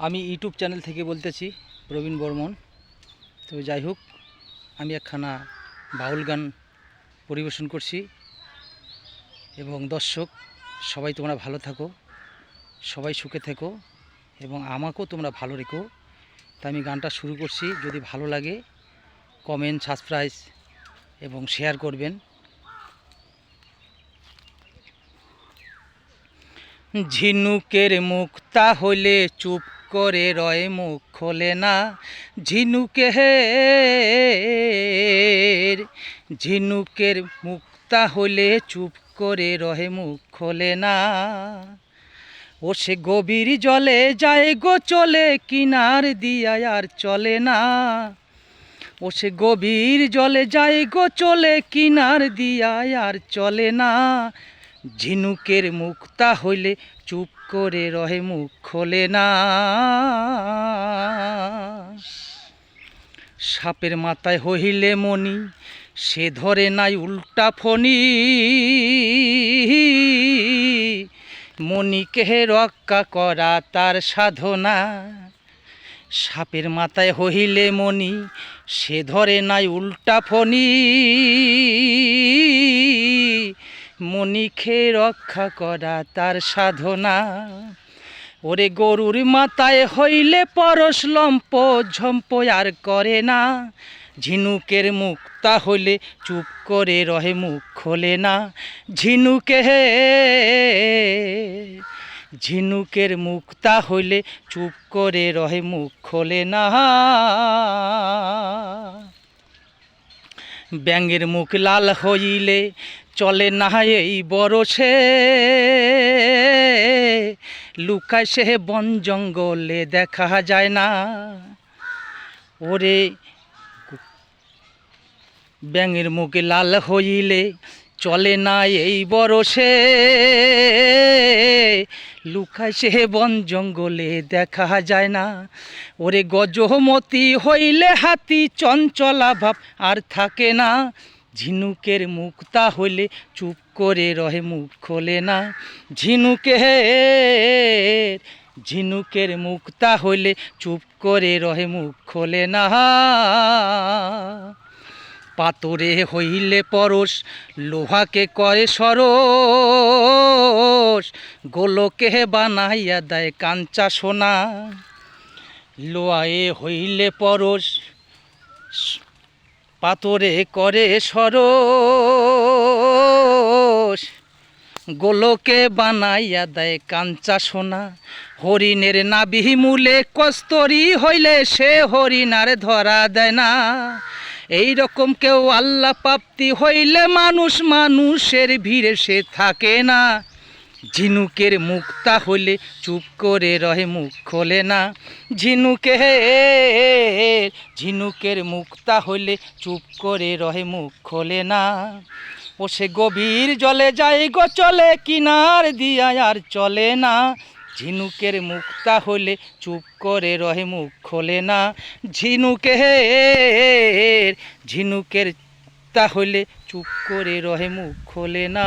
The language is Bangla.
আমি ইউটিউব চ্যানেল থেকে বলতেছি প্রবীণ বর্মন। তো যাই হোক, আমি একখানা বাউল গান পরিবেশন করছি এবং দর্শক সবাই তোমরা ভালো থাকো, সবাই সুখে থেকো এবং আমাকেও তোমরা ভালো রেখো। তা আমি গানটা শুরু করছি। যদি ভালো লাগে কমেন্ট, সাবস্ক্রাইব এবং শেয়ার করবেন। ঝিনুকের মুক্তা হইলে চুপ করে রয়, মুখ খোলে না। ঝিনুকের মুক্তা হইলে চুপ করে রহে, মুখ খোলে না। ও সে গভীর জলে যায় গো চলে, কিনার দিয়া আর চলে না। ও সে গভীর জলে যায় গো চলে, কিনার দিয়া আর চলে না। ঝিনুকের মুক্তা হইলে চুপ করে রহে, মুখ খোলে না। সাপের মাথায় হইলে মণি, সে ধরে নাই উল্টা ফণি। মণিকে রক্ষা করা তার সাধনা। সাপের মাথায় হইলে মণি, সে ধরে নাই উল্টা ফণি। মণিকে রক্ষা করা তার সাধনা। ওরে গরুর মাথায় হইলে পরশ, লম্প ঝম্প আর করে না। ঝিনুকের মুক্তা হইলে চুপ করে রহে, মুখ খোলে না। ঝিনুকের মুক্তা হইলে চুপ করে রহে, মুখ খোলে না। ব্যাঙের মুখ লাল হইলে চলে না এই বরষে। লুকায় সে বন জঙ্গলে দেখা যায় না। ওরে ব্যাঙের মুখ লাল হইলে চলে না এই বরষে। লুকায় সে বন জঙ্গলে দেখা যায় না। ওরে গজমতি হইলে হাতি, চঞ্চলা ভাব আর থাকে না। ঝিনুকের মুক্তা হইলে চুপ করে রহে, মুখ খোলে না। ঝিনুকের মুক্তা হইলে চুপ করে রহে, মুখ খোলে না। পাথরে হইলে পরশ, লোহাকে করে সরস। গোলকে বানাইয়া দেয় কাঞ্চা সোনা। লোহায়ে হইলে পরশ, পাথরে করে সরস। গোলকে বানাইয়া দেয় কাঞ্চা সোনা। হরিণের নাভি মূলে কস্তরি হইলে, সে হরিণার ধরা দেয় না। এই রকম কেউ আল্লাহ প্রাপ্তি হইলে মানুষের ভিড়ে সে থাকে না। ঝিনুকের মুক্তা হইলে চুপ করে রহে, মুখ খোলে না। ঝিনুকের মুক্তা হইলে চুপ করে রহে, মুখ খোলে না। ও সে গভীর জলে যায় গো চলে, কিনার দিয়া আর চলে না। ঝিনুকের মুক্তা হইলে চুপ করে রহে, মুখ খোলে না। ঝিনুকের তা হইলে চুপ করে রহে, মুখ খোলে না।